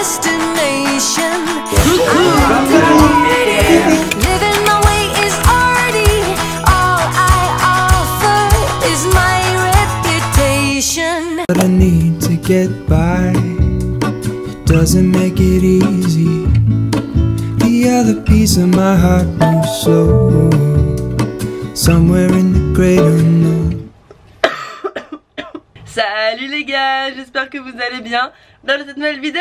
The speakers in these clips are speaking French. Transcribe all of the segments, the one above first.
destination. Living my way is already all I offer is my reputation. But I need to get by. It doesn't make it easy. The other piece of my heart moves slow. Somewhere in the great unknown. Salut les gars, j'espère que vous allez bien dans cette nouvelle vidéo.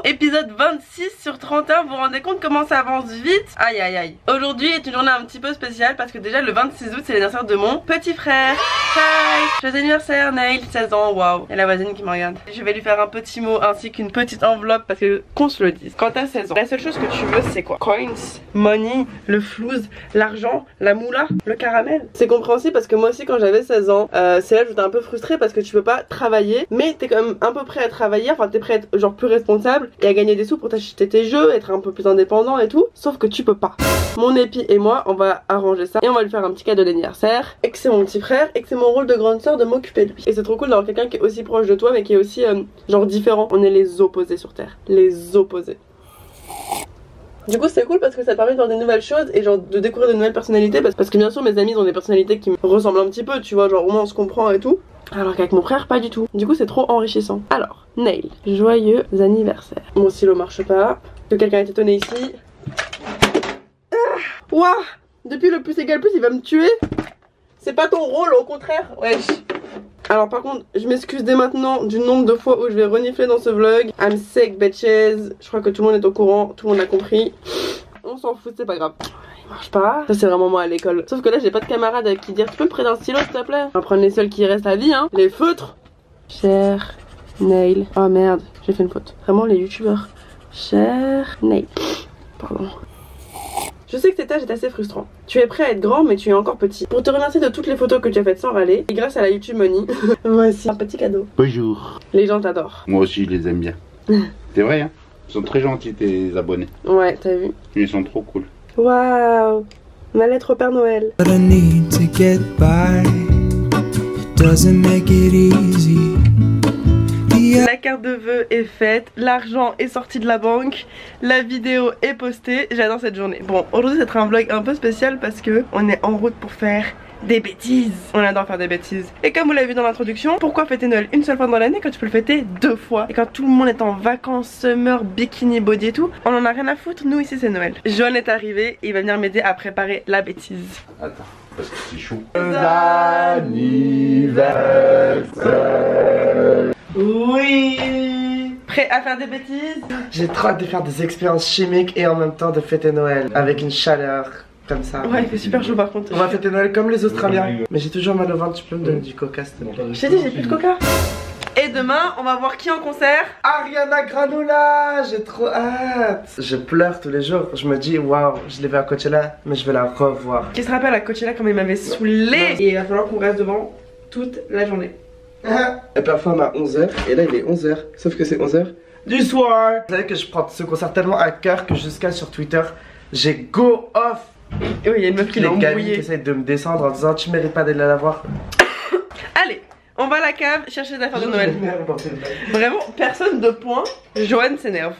Épisode 26 sur 31, vous vous rendez compte comment ça avance vite? Aïe aïe aïe. Aujourd'hui est une journée un petit peu spéciale parce que déjà le 26 août c'est l'anniversaire de mon petit frère. Hi, joyeux anniversaire Nail, 16 ans, waouh. Et la voisine qui me regarde. Je vais lui faire un petit mot ainsi qu'une petite enveloppe parce que qu'on se le dise. Quand t'as 16 ans, la seule chose que tu veux c'est quoi? Coins, money, le flouze, l'argent, la moula, le caramel. C'est compréhensible parce que moi aussi quand j'avais 16 ans, c'est là que j'étais un peu frustrée parce que tu peux pas travailler mais t'es quand même un peu prêt à travailler, enfin t'es prêt à être genre plus responsable et à gagner des sous pour t'acheter tes jeux, être un peu plus indépendant et tout, sauf que tu peux pas. Mon épi et moi on va arranger ça et on va lui faire un petit cadeau d'anniversaire et que c'est mon petit frère et que c'est mon rôle de grande soeur de m'occuper de lui. Et c'est trop cool d'avoir quelqu'un qui est aussi proche de toi mais qui est aussi genre différent. On est les opposés sur terre, les opposés. Du coup c'est cool parce que ça te permet de voir des nouvelles choses et genre de découvrir de nouvelles personnalités parce que bien sûr mes amis ont des personnalités qui me ressemblent un petit peu, tu vois, genre au moins on se comprend et tout. Alors qu'avec mon frère pas du tout. Du coup c'est trop enrichissant. Alors, Nail, joyeux anniversaire. Mon stylo marche pas. Que quelqu'un est étonné ici. Ouah, depuis le plus égale plus il va me tuer. C'est pas ton rôle, au contraire. Wesh. Alors par contre, je m'excuse dès maintenant du nombre de fois où je vais renifler dans ce vlog. I'm sick bitches. Je crois que tout le monde est au courant, tout le monde a compris. On s'en fout, c'est pas grave. Il marche pas. Ça c'est vraiment moi à l'école. Sauf que là j'ai pas de camarade avec qui dire tu peux me prêter un stylo s'il te plaît. On va prendre les seuls qui restent à vie hein. Les feutres. Cher Nail. Oh merde, j'ai fait une faute. Vraiment les youtubeurs. Cher Nail. Pardon. Je sais que cet âge est assez frustrant. Tu es prêt à être grand mais tu es encore petit. Pour te remercier de toutes les photos que tu as faites sans râler, et grâce à la YouTube Money, voici un petit cadeau. Bonjour. Les gens t'adorent. Moi aussi je les aime bien. C'est vrai hein. Ils sont très gentils tes abonnés. Ouais, t'as vu. Ils sont trop cool. Waouh. Ma lettre au Père Noël. But I need to get by. It doesn't make it easy. La carte de vœux est faite, l'argent est sorti de la banque, la vidéo est postée, j'adore cette journée. Bon, aujourd'hui ça sera un vlog un peu spécial parce que on est en route pour faire des bêtises. On adore faire des bêtises. Et comme vous l'avez vu dans l'introduction, pourquoi fêter Noël une seule fois dans l'année quand tu peux le fêter 2 fois? Et quand tout le monde est en vacances, summer, bikini, body et tout, on en a rien à foutre, nous ici c'est Noël. Johan est arrivé et il va venir m'aider à préparer la bêtise. Attends, parce que c'est chaud. Oui. Prêt à faire des bêtises? J'ai trop hâte de faire des expériences chimiques et en même temps de fêter Noël avec une chaleur comme ça. Ouais, il fait super chaud par contre. On va fêter Noël comme les Australiens. Mais j'ai toujours mal au ventre, tu peux me donner du coca s'il te plaît? Je t'ai dit, j'ai plus de coca. Et demain, on va voir qui en concert? Ariana Granola, j'ai trop hâte. Je pleure tous les jours, je me dis waouh, je l'ai vu à Coachella, mais je vais la revoir. Qui se rappelle à Coachella comme il m'avait saoulé? Et il va falloir qu'on reste devant toute la journée. Elle performe à 11h et là il est 11h, sauf que c'est 11h du soir. Vous savez que je prends ce concert tellement à cœur que jusqu'à sur Twitter, j'ai go off. Et oui, il y a une meuf qui l'a les gamins embrouillé. qui essayent de me descendre en disant tu mérites pas d'aller la voir. Allez, on va à la cave chercher des affaires de Noël. Vraiment, personne de point. Johan s'énerve.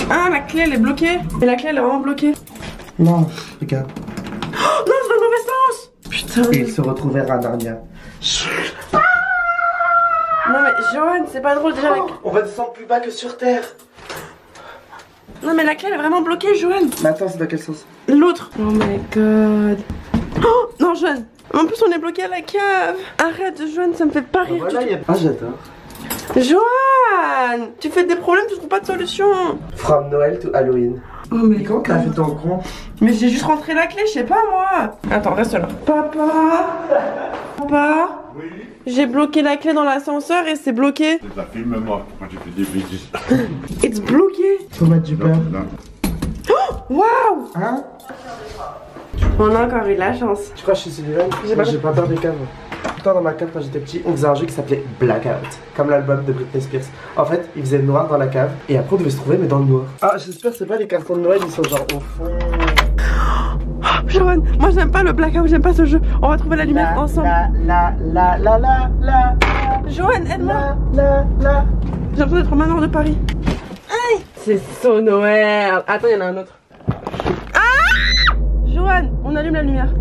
Ah, la clé elle est bloquée. Mais la clé elle est vraiment bloquée. Non, regarde. Oh, non, c'est dans le mauvais sens. Putain. Et il se retrouvait à Narnia. Non mais Johan, c'est pas drôle déjà. On va descendre plus bas que sur Terre. Non mais la clé elle est vraiment bloquée, Johan. Mais attends, c'est dans quel sens? L'autre. Oh my god. Oh non, Johan. En plus on est bloqué à la cave. Arrête, Johan, ça me fait pas rire. Voilà, ah, j'adore. Johan, tu fais des problèmes, tu trouves pas de solution. From Noël to Halloween. Oh mais Comment t'as fait ton con? Mais j'ai juste rentré la clé, je sais pas moi. Attends, reste là. Papa, Oui. j'ai bloqué la clé dans l'ascenseur et c'est bloqué. C'est la filme-moi quand tu fais des bêtises. It's bloqué. Faut mettre du beurre. Waouh. Hein? On a encore eu de la chance. Tu crois que je suis Sullivan? J'ai pas peur des caves. Tout le temps dans ma cave quand j'étais petit, on faisait un jeu qui s'appelait Blackout, comme l'album de Britney Spears. En fait, il faisait noir dans la cave et après on devait se trouver mais dans le noir. Ah, j'espère que c'est pas les cartons de Noël, ils sont genre au fond. Johan, moi j'aime pas le blackout, j'aime pas ce jeu. On va trouver la lumière ensemble. La. Johan, aide-moi. J'ai l'impression d'être au manoir de Paris. Aïe. C'est So Noël. Attends, il y en a un autre. Ah Johan, on allume la lumière.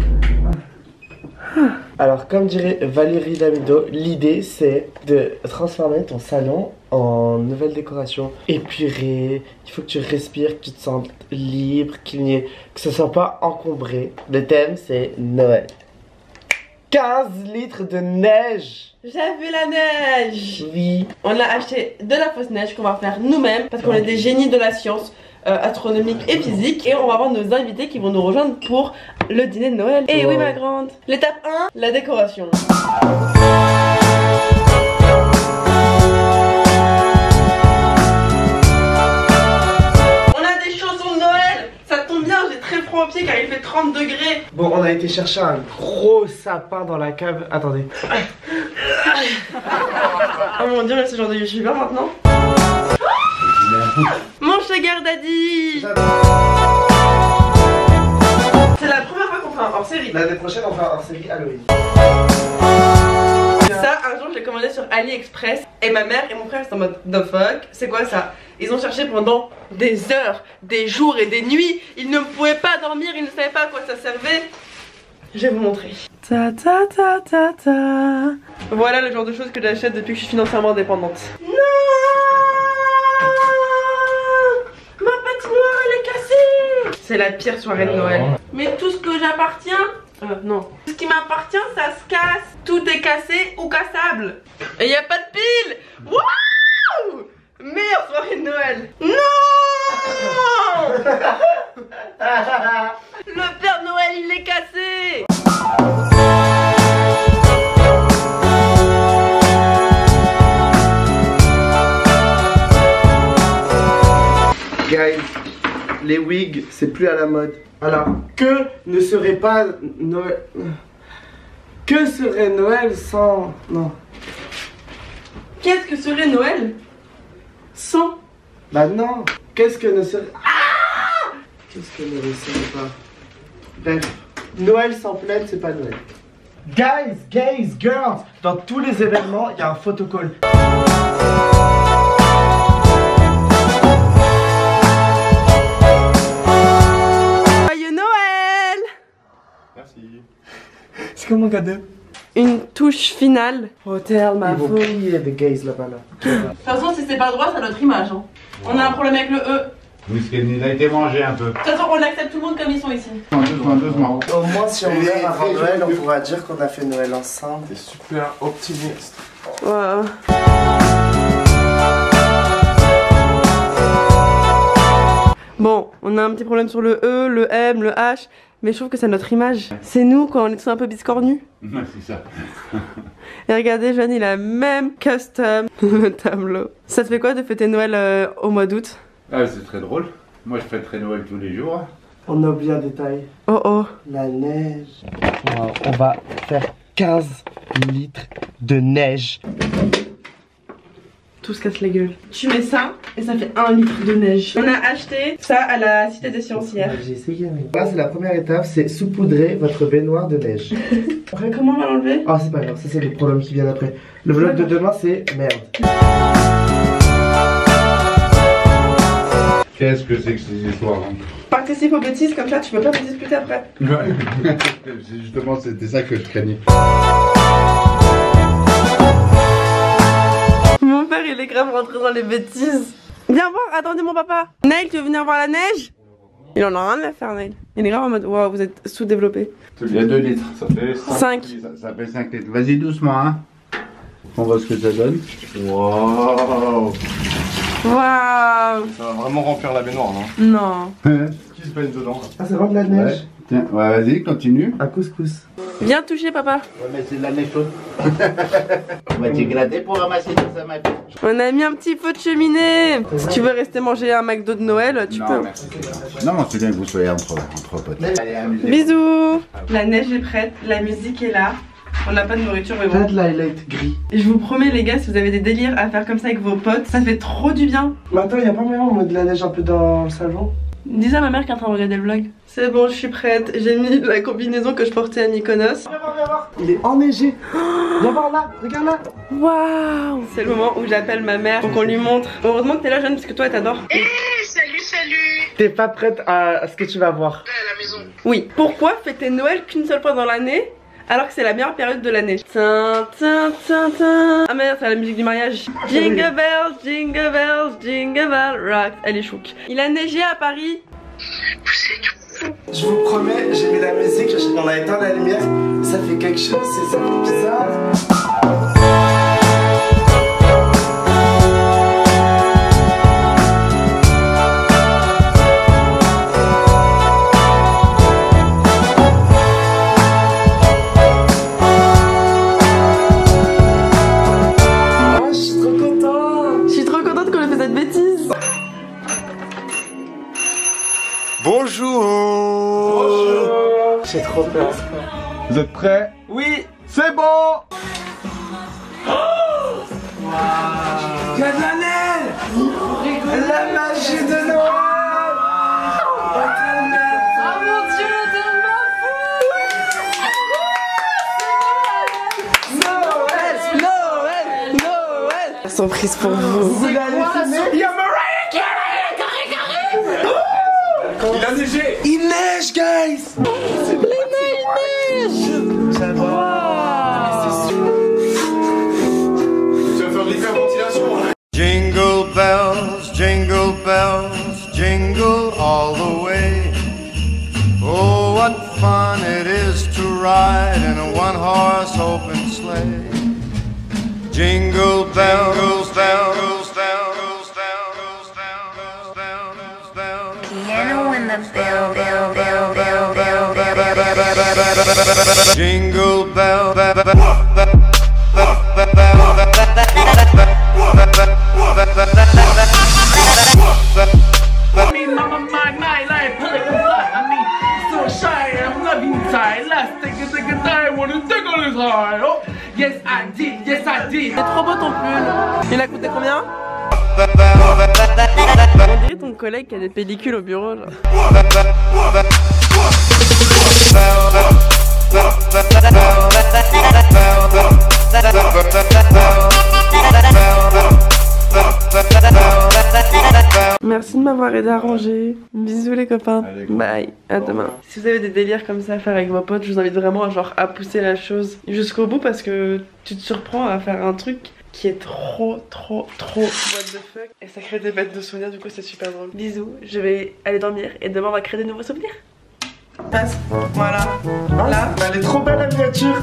Alors, comme dirait Valérie Damido, l'idée c'est de transformer ton salon en nouvelle décoration épurée. Il faut que tu respires, que tu te sentes libre, que ce soit pas encombré. Le thème c'est Noël. 15 litres de neige. J'ai vu la neige. Oui. On a acheté de la fausse neige qu'on va faire nous-mêmes parce qu'on est des génies de la science. Astronomique et physique, et on va avoir nos invités qui vont nous rejoindre pour le dîner de Noël. Et oui ma grande. L'étape 1, la décoration. On a des chaussons de Noël. Ça tombe bien, j'ai très froid aux pieds car il fait 30 degrés. Bon, on a été chercher un gros sapin dans la cave. Attendez. Oh mon dieu, mais c'est genre de youtubeur maintenant. Mon sugar daddy. C'est la première fois qu'on fait un hors-série. L'année prochaine on fera un hors-série Halloween. Ça, un jour je l'ai commandé sur AliExpress. Et ma mère et mon frère sont en mode the fuck, c'est quoi ça? Ils ont cherché pendant des heures, des jours et des nuits. Ils ne pouvaient pas dormir, ils ne savaient pas à quoi ça servait. Je vais vous montrer. Ta ta ta ta ta. Voilà le genre de choses que j'achète depuis que je suis financièrement indépendante. Non, ma patinoire elle est cassée. C'est la pire soirée de Noël. Mais tout ce que j'appartient, non. Tout ce qui m'appartient ça se casse. Tout est cassé ou cassable. Et il n'y a pas de pile. Waouh. Meilleure soirée de Noël. Non. Le Père Noël il est cassé. Guys, les wigs c'est plus à la mode. Alors, que ne serait pas Noël? Que serait Noël sans... Non. Qu'est-ce que serait Noël sans? Bah non. Qu'est-ce que ne serait... Ah! Qu'est-ce que ne serait pas? Bref, Noël sans plaid c'est pas Noël. Guys, gays, girls, dans tous les événements il y a un photocall. Joyeux Noël. Merci. C'est comme mon cadeau. Une touche finale. Hôtel ma Ils vont faute. crier des gays là-bas là. De toute façon si c'est pas droit c'est notre image hein. On a un problème avec le E. Oui, il a été mangé un peu. De toute façon on accepte tout le monde comme ils sont ici. Doucement. Au moins si on Et meurt avant très Noël on joli. pourra dire qu'on a fait Noël ensemble. T'es super optimiste. Wow. Bon, on a un petit problème sur le E, le M, le H, mais je trouve que c'est notre image. C'est nous quand on est tous un peu biscornus. Ouais, c'est ça. Et regardez, Jeanne, il a même custom le tableau. Ça te fait quoi de fêter Noël au mois d'août? Ah, c'est très drôle. Moi, je fêterai Noël tous les jours. On a oublié un détail. Oh oh. La neige. On va faire 15 litres de neige. Tout se casse la gueule. Tu mets ça et ça fait 1 litre de neige. On a acheté ça à la Cité des Sciences hier. J'ai essayé. Là c'est la première étape, c'est saupoudrer votre baignoire de neige. Après, comment on va l'enlever? Ah c'est pas grave, ça c'est le problème qui vient après. Le vlog de demain c'est merde. Qu'est-ce que c'est que ces histoires hein? Participe aux bêtises, comme ça tu peux pas te disputer après. Ouais. Justement, c'était ça que je craignais. Mon père il est grave rentré dans les bêtises. Viens voir, attendez mon papa. Nail, tu veux venir voir la neige? Il en a rien à faire, Nail. Il est grave en mode waouh, vous êtes sous-développé. Il y a 2 litres, ça fait 5. Ça fait 5 litres. Vas-y doucement, hein. On voit ce que ça donne. Waouh. Waouh. Ça va vraiment remplir la baignoire, non? Non. Qui se baigne dedans? Ah c'est vraiment de la neige? Tiens, ouais, vas-y, continue. Un couscous. Viens toucher papa. Ouais, mais c'est de la neige chaude. On va t'éclater pour ramasser tout ça, ma fille. On a mis un petit feu de cheminée. Si tu veux rester manger un McDo de Noël, tu peux. Non, merci. Non, c'est bien que vous soyez entre potes. Allez, amusez-vous. Bisous. La neige est prête, la musique est là. On n'a pas de nourriture mais bon. Red light gris. Je vous promets les gars, si vous avez des délires à faire comme ça avec vos potes, ça fait trop du bien. Mais attends, y'a pas moyen on met de la neige un peu dans le salon? Dis à ma mère qui est en train de regarder le vlog. C'est bon, je suis prête. J'ai mis la combinaison que je portais à Mykonos. Viens voir. Il est enneigé. Viens voir là, regarde là. Waouh! C'est le moment où j'appelle ma mère pour qu'on lui montre. Heureusement que t'es là, Jeanne, parce que toi, elle t'adore. Salut. T'es pas prête à ce que tu vas voir. À la maison. Oui. Pourquoi fêter Noël qu'une seule fois dans l'année alors que c'est la meilleure période de l'année? Tin, tin, tin, tin. Ah merde, c'est la musique du mariage. Jingle bells, jingle bells, jingle bell rock. Elle est chouque. Il a neigé à Paris. Je vous promets, j'ai mis la musique, on a éteint la lumière. Ça fait quelque chose, ça fait bizarre. Bonjour. J'ai trop peur. Vous êtes prêts? Oui. C'est bon. Il y a de la neige. La magie de Noël. Oh mon dieu, Noël, Noël, Noël. Surprise pour vous. Vous allez filmer. Il y a Mariah Carey. Il a neigé. Il neige, guys. Jingle bells, jingle all the way. Oh, what fun it is to ride in a one-horse open sleigh. Jingle bells, bells, bells, bells, bells, bells, bells. Piano in the bell, bell, bell, bell, bell, bell. Jingle bell, Yes I did, yes I did. C'est trop beau ton pull. Il a coûté combien? On dirait ton collègue qui a des pellicules au bureau là. Merci de m'avoir aidé à ranger. Bisous les copains. Bye, à demain. Si vous avez des délires comme ça à faire avec vos potes, je vous invite vraiment à pousser la chose jusqu'au bout parce que tu te surprends à faire un truc qui est trop what the fuck. Et ça crée des bêtes de souvenirs, du coup c'est super drôle. Bisous, je vais aller dormir et demain on va créer des nouveaux souvenirs. Passe, voilà. Là, elle est trop belle la miniature.